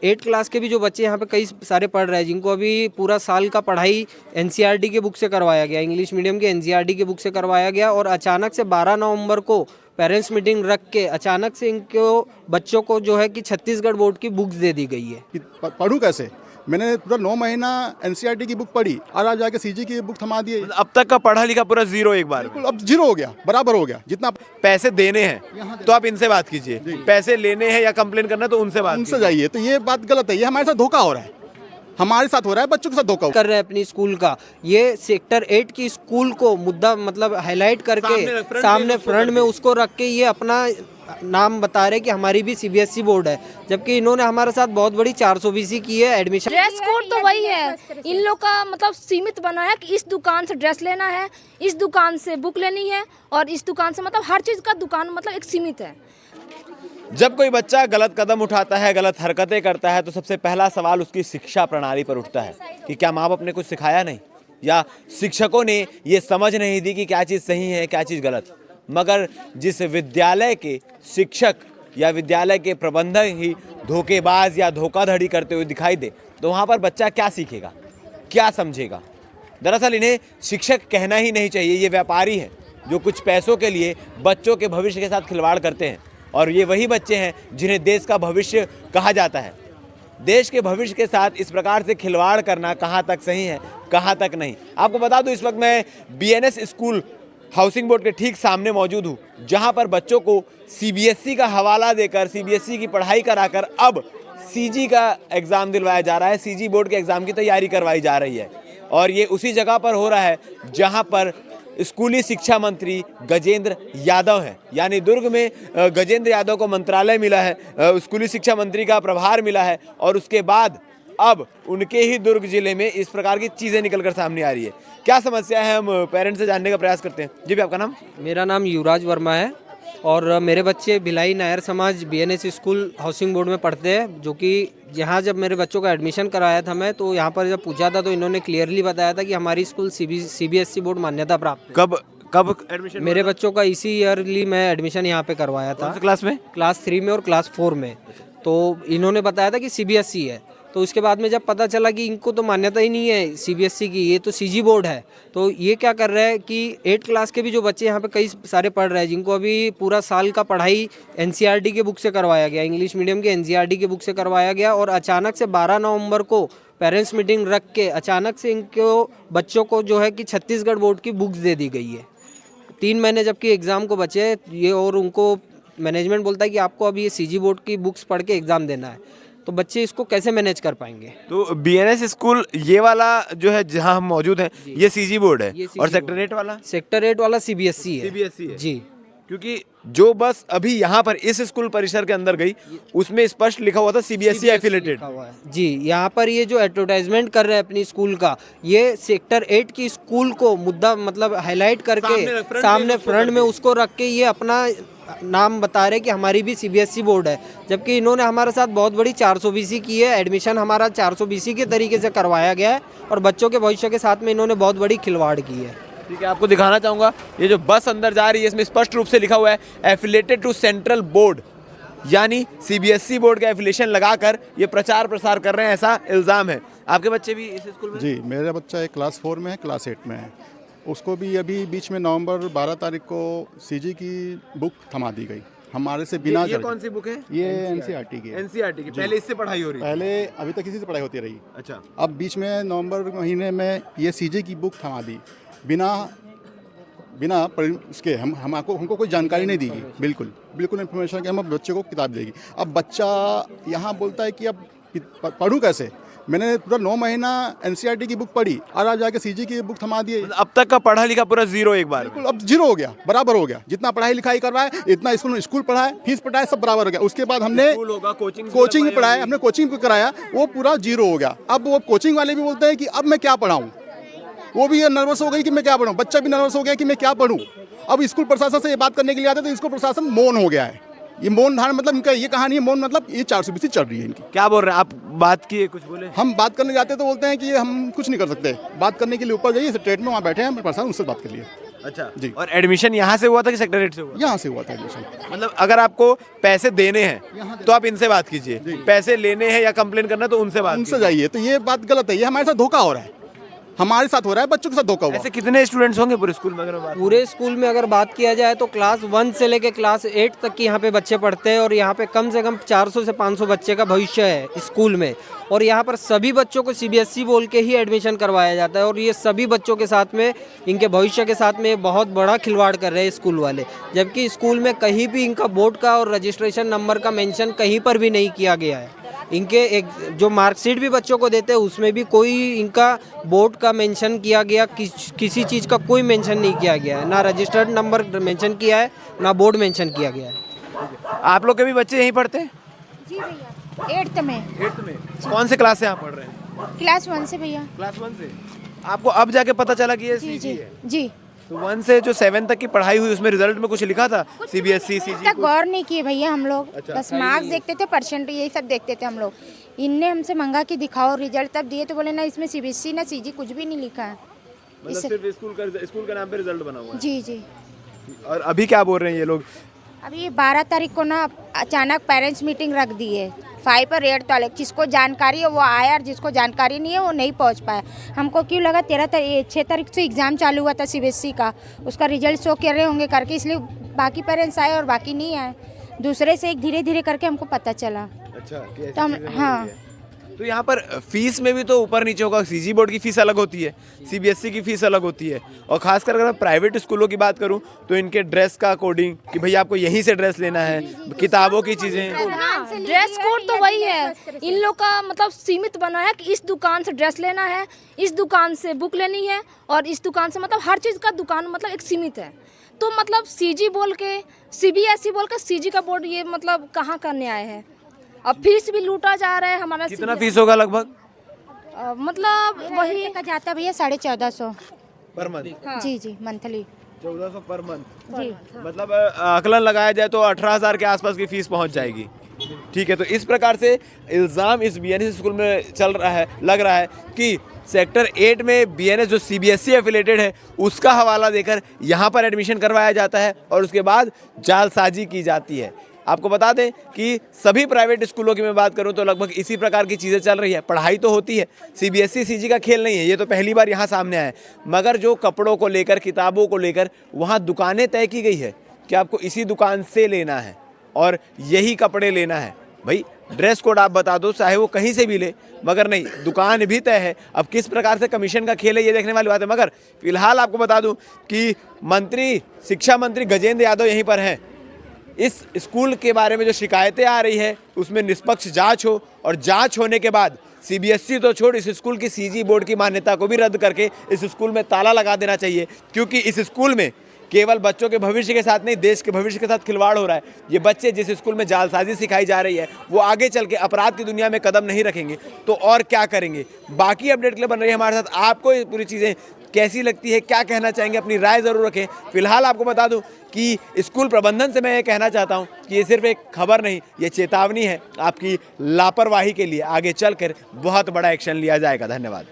8 class के भी जो बच्चे यहाँ पे कई सारे पढ़ रहे हैं, जिनको अभी पूरा साल का पढ़ाई एनसीईआरटी के बुक से करवाया गया, इंग्लिश मीडियम के एनसीईआरटी के बुक से करवाया गया, और अचानक से 12 नवंबर को पेरेंट्स मीटिंग रख के अचानक से इनको बच्चों को जो है कि छत्तीसगढ़ बोर्ड की बुक्स दे दी गई है। पढ़ूँ कैसे? मैंने पूरा 9 महीना एनसीईआरटी की बुक पढ़ी और आज जाके सीजी की बुक थमा दिए। अब तक का पढ़ा लिखा पूरा जीरो एक बार। बिल्कुल, अब जीरो हो गया, बराबर हो गया। जितना पैसे देने हैं तो आप इनसे बात कीजिए, पैसे लेने हैं या कंप्लेन करना है तो उनसे बात उनसे जाइए। तो ये बात गलत है, ये हमारे साथ धोखा हो रहा है, हमारे साथ हो रहा है, बच्चों के साथ धोखा कर रहे हैं अपनी स्कूल का। ये सेक्टर 8 की स्कूल को मुद्दा मतलब हाईलाइट करके सामने फ्रंट में उसको रख के ये अपना नाम बता रहे कि हमारी भी सीबीएसई बोर्ड है, जबकि इन्होंने हमारे साथ बहुत बड़ी 420 की है एडमिशन। ड्रेस कोड तो वही है, इन लोग का मतलब सीमित बना है कि इस दुकान से ड्रेस लेना है, इस दुकान से बुक लेनी है, और इस दुकान से मतलब हर चीज़ का दुकान मतलब एक सीमित है। जब कोई बच्चा गलत कदम उठाता है, गलत हरकतें करता है, तो सबसे पहला सवाल उसकी शिक्षा प्रणाली पर उठता है कि क्या माँ बाप ने कुछ सिखाया नहीं, या शिक्षकों ने ये समझ नहीं दी कि क्या चीज़ सही है क्या चीज़ गलत। मगर जिस विद्यालय के शिक्षक या विद्यालय के प्रबंधक ही धोखेबाज या धोखाधड़ी करते हुए दिखाई दे, तो वहाँ पर बच्चा क्या सीखेगा, क्या समझेगा। दरअसल इन्हें शिक्षक कहना ही नहीं चाहिए, ये व्यापारी हैं जो कुछ पैसों के लिए बच्चों के भविष्य के साथ खिलवाड़ करते हैं, और ये वही बच्चे हैं जिन्हें देश का भविष्य कहा जाता है। देश के भविष्य के साथ इस प्रकार से खिलवाड़ करना कहाँ तक सही है, कहाँ तक नहीं। आपको बता दूं, इस वक्त मैं बीएनएस स्कूल हाउसिंग बोर्ड के ठीक सामने मौजूद हूँ, जहाँ पर बच्चों को सीबीएसई का हवाला देकर सीबीएसई की पढ़ाई कराकर अब सीजी का एग्ज़ाम दिलवाया जा रहा है, सीजी बोर्ड के एग्ज़ाम की तैयारी करवाई जा रही है। और ये उसी जगह पर हो रहा है जहाँ पर स्कूली शिक्षा मंत्री गजेंद्र यादव हैं, यानी दुर्ग में गजेंद्र यादव को मंत्रालय मिला है, स्कूली शिक्षा मंत्री का प्रभार मिला है, और उसके बाद अब उनके ही दुर्ग जिले में इस प्रकार की चीज़ें निकलकर सामने आ रही है। क्या समस्या है, हम पेरेंट्स से जानने का प्रयास करते हैं। जी भी, आपका नाम? मेरा नाम युवराज वर्मा है, और मेरे बच्चे भिलाई नायर समाज बीएनएस स्कूल हाउसिंग बोर्ड में पढ़ते हैं, जो कि यहाँ जब मेरे बच्चों का एडमिशन कराया था मैं, तो यहाँ पर जब पूछा था तो इन्होंने क्लियरली बताया था कि हमारी स्कूल सीबीएसई बोर्ड मान्यता प्राप्त है। कब एडमिशन? मेरे बच्चों का इसी ईयरली मैं एडमिशन यहाँ पे करवाया था। क्लास में? क्लास 3 में और क्लास 4 में। तो इन्होंने बताया था कि सीबीएसई है, तो उसके बाद में जब पता चला कि इनको तो मान्यता ही नहीं है सीबीएसई की, ये तो सीजी बोर्ड है, तो ये क्या कर रहा है कि 8 क्लास के भी जो बच्चे यहाँ पे कई सारे पढ़ रहे हैं, जिनको अभी पूरा साल का पढ़ाई एनसीईआरटी के बुक से करवाया गया, इंग्लिश मीडियम के एनसीईआरटी के बुक से करवाया गया, और अचानक से 12 नवंबर को पेरेंट्स मीटिंग रख के अचानक से इनको बच्चों को जो है कि छत्तीसगढ़ बोर्ड की बुक्स दे दी गई है। 3 महीने जबकि एग्ज़ाम को बचे ये, और उनको मैनेजमेंट बोलता है कि आपको अभी ये सीजी बोर्ड की बुक्स पढ़ के एग्ज़ाम देना है, तो बच्चे इसको कैसे मैनेज कर पाएंगे। तो बीएनएस स्कूल ये वाला जो है जहां हम मौजूद हैं, ये सीजी बोर्ड है, और सेक्टर 8 वाला सीबीएसई है। सीबीएसई है जी, क्योंकि जो बस अभी यहाँ पर इस स्कूल परिसर के अंदर गई उसमें स्पष्ट लिखा हुआ था सीबीएसई एफिलेटेड। जी, यहाँ पर ये जो एडवर्टाइजमेंट कर रहे हैं अपनी स्कूल का, ये सेक्टर 8 की स्कूल को मुद्दा मतलब हाईलाइट करके सामने फ्रंट में उसको रख के ये अपना नाम बता रहे कि हमारी भी सीबीएसई बोर्ड है, जबकि इन्होंने हमारे साथ बहुत बड़ी 420 की है। एडमिशन हमारा 420 के तरीके से करवाया गया है, और बच्चों के भविष्य के साथ में इन्होंने बहुत बड़ी खिलवाड़ की है। ठीक है, आपको दिखाना चाहूँगा, ये जो बस अंदर जा रही है इसमें स्पष्ट रूप से लिखा हुआ है एफिलेटेड टू सेंट्रल बोर्ड, यानी सीबीएसई बोर्ड का एफिलेशन लगाकर ये प्रचार प्रसार कर रहे हैं, ऐसा इल्ज़ाम है। आपके बच्चे भी इस स्कूल में? जी, मेरा बच्चा एक क्लास 4 में है, क्लास 8 में है। उसको भी अभी बीच में नवंबर 12 तारीख को सीजी की बुक थमा दी गई हमारे से बिना। ये कौन सी बुक है? ये एनसीईआरटी की। एनसीईआरटी की। पहले इससे पढ़ाई हो रही? पहले अभी तक इसी से पढ़ाई होती रही। अच्छा। अब बीच में नवंबर महीने में ये सीजी की बुक थमा दी, बिना उसके हमको कोई जानकारी नहीं दी गई, बिल्कुल इन्फॉर्मेशन कि हम बच्चे को किताब देगी। अब बच्चा यहाँ बोलता है कि अब पढ़ूँ कैसे? मैंने पूरा 9 महीना एनसीईआरटी की बुक पढ़ी और आज जाके सीजी की बुक थमा दिए। अब तक का पढ़ा लिखा पूरा जीरो एक बार। बिल्कुल, अब जीरो हो गया, बराबर हो गया। जितना पढ़ाई लिखाई करवाए, इतना स्कूल पढ़ाए, फीस पढ़ाए, सब बराबर हो गया। उसके बाद हमने कोचिंग भी पढ़ाया, हमने कोचिंग भी कराया, वो पूरा जीरो हो गया। अब वो कोचिंग वाले भी बोलते हैं कि अब मैं क्या पढ़ाऊँ, वो भी नर्वस हो गई कि मैं क्या पढ़ूँ, बच्चा भी नर्वस हो गया कि मैं क्या पढ़ूँ। अब स्कूल प्रशासन से ये बात करने के लिए आते तो स्कूल प्रशासन मौन हो गया है। ये मौन धारण मतलब इनका ये कहानी है, मौन मतलब ये 420 चल रही है इनकी। क्या बोल रहे हैं आप? बात किए, कुछ बोले? हम बात करने जाते तो बोलते हैं कि हम कुछ नहीं कर सकते, बात करने के लिए ऊपर जाइए, स्ट्रेट में वहाँ बैठे हैं, प्रशासन उससे बात कर लिए। अच्छा जी। और एडमिशन यहाँ से हुआ था कि सेक्टर 8 से हुआ? यहाँ से हुआ था एडमिशन। मतलब अगर आपको पैसे देने हैं तो आप इनसे बात कीजिए, पैसे लेने हैं या कंप्लेन करना है तो उनसे बात उनसे जाइए। तो ये बात गलत है, ये हमारे साथ धोखा हो रहा है, हमारे साथ हो रहा है, बच्चों के साथ धोखा हुआ। ऐसे कितने स्टूडेंट्स होंगे पूरे स्कूल में अगर मैं बात पूरे स्कूल में अगर बात किया जाए तो क्लास 1 से लेके क्लास 8 तक की यहाँ पे बच्चे पढ़ते हैं और यहाँ पे कम से कम 400 से 500 बच्चे का भविष्य है स्कूल में। और यहाँ पर सभी बच्चों को सीबीएसई बोल के ही एडमिशन करवाया जाता है और ये सभी बच्चों के साथ में, इनके भविष्य के साथ में बहुत बड़ा खिलवाड़ कर रहे हैं स्कूल वाले। जबकि स्कूल में कहीं भी इनका बोर्ड का और रजिस्ट्रेशन नंबर का मेंशन कहीं पर भी नहीं किया गया है। इनके एक जो मार्कशीट भी बच्चों को देते हैं उसमें भी कोई इनका बोर्ड का मेंशन किया गया, किसी चीज़ का कोई मेंशन नहीं किया गया है, ना रजिस्टर्ड नंबर मेंशन किया है, ना बोर्ड मेंशन किया गया है। आप लोग के भी बच्चे यहीं पढ़ते हैं? जी भैया 8th में। 8th में कौन से क्लास से आप पढ़ रहे हैं? क्लास 1 से भैया। क्लास 1 से। आपको अब जाके पता चला कि ये जी सीजी जी है? जी। तो 1 से जो 7 तक की पढ़ाई हुई उसमें रिजल्ट में कुछ लिखा था सीबीएसई सीजी? तक गौर नहीं किए भैया हम लोग। अच्छा। बस मार्क्स देखते थे, परसेंट यही सब देखते थे हम लोग। इनने हमसे मंगा कि दिखाओ रिजल्ट, तब दिए तो बोले ना इसमें सीबीएसई ना सीजी कुछ भी नहीं लिखा है। मतलब सिर्फ स्कूल का नाम पे रिजल्ट बना हुआ है। जी जी। और अभी क्या बोल रहे हैं ये लोग? अभी ये 12 तारीख को ना अचानक पेरेंट्स मीटिंग रख दी है 5 पर रेड तारीख। जिसको जानकारी है वो आया और जिसको जानकारी नहीं है वो नहीं पहुंच पाया। हमको क्यों लगा 6 तारीख से एग्ज़ाम चालू हुआ था सीबीएसई का, उसका रिजल्ट शो कर रहे होंगे करके, इसलिए बाकी पेरेंट्स आए और बाकी नहीं आए। दूसरे से एक धीरे धीरे करके हमको पता चला। अच्छा कि ऐसी तो हम चीज़ें हो हाँ रही है। तो यहाँ पर फीस में भी तो ऊपर नीचे होगा, सीजी बोर्ड की फीस अलग होती है, सीबीएसई की फीस अलग होती है। और खासकर अगर मैं प्राइवेट स्कूलों की बात करूँ तो इनके ड्रेस का कोडिंग कि भैया आपको यहीं से ड्रेस लेना है, किताबों की चीज़ें। ड्रेस कोड तो वही है, इन लोग का मतलब सीमित बना है कि इस दुकान से ड्रेस लेना है, इस दुकान से बुक लेनी है और इस दुकान से, मतलब हर चीज़ का दुकान मतलब एक सीमित है। तो मतलब सीजी बोल के, सीबीएसई बोल के सीजी का बोर्ड, ये मतलब कहाँ का न्याय है? अब फीस भी लूटा जा रहा है हमारा। कितना फीस होगा लगभग मतलब वही का जाता भैया 1450 पर मंथ? जी जी मंथली। 1400 per month. जी मतलब आकलन लगाया जाए तो 18,000 के आसपास की फीस पहुंच जाएगी। ठीक है, तो इस प्रकार से इल्ज़ाम इस बीएनएस स्कूल में चल रहा है, लग रहा है कि सेक्टर 8 में बीएनएस जो सीबीएसई एफिलेटेड है उसका हवाला देकर यहाँ पर एडमिशन करवाया जाता है और उसके बाद जालसाजी की जाती है। आपको बता दें कि सभी प्राइवेट स्कूलों की मैं बात करूं तो लगभग इसी प्रकार की चीज़ें चल रही है। पढ़ाई तो होती है, सीबीएसई सीजी का खेल नहीं है, ये तो पहली बार यहाँ सामने आया है। मगर जो कपड़ों को लेकर, किताबों को लेकर वहाँ दुकानें तय की गई है कि आपको इसी दुकान से लेना है और यही कपड़े लेना है। भाई ड्रेस कोड आप बता दो, चाहे वो कहीं से भी ले, मगर नहीं, दुकान भी तय है। अब किस प्रकार से कमीशन का खेल है ये देखने वाली बात है। मगर फिलहाल आपको बता दूं कि शिक्षा मंत्री गजेंद्र यादव यहीं पर हैं। इस स्कूल के बारे में जो शिकायतें आ रही है उसमें निष्पक्ष जांच हो और जांच होने के बाद सीबीएसई तो छोड़, इस स्कूल की सीजी बोर्ड की मान्यता को भी रद्द करके इस स्कूल में ताला लगा देना चाहिए। क्योंकि इस स्कूल में केवल बच्चों के भविष्य के साथ नहीं, देश के भविष्य के साथ खिलवाड़ हो रहा है। ये बच्चे जिस स्कूल में जालसाजी सिखाई जा रही है वो आगे चल के अपराध की दुनिया में कदम नहीं रखेंगे तो और क्या करेंगे। बाकी अपडेट के लिए बन रही है हमारे साथ। आपको ये पूरी चीज़ें कैसी लगती है, क्या कहना चाहेंगे, अपनी राय ज़रूर रखें। फिलहाल आपको बता दूं कि स्कूल प्रबंधन से मैं ये कहना चाहता हूं कि ये सिर्फ एक खबर नहीं, ये चेतावनी है आपकी लापरवाही के लिए। आगे चलकर बहुत बड़ा एक्शन लिया जाएगा। धन्यवाद।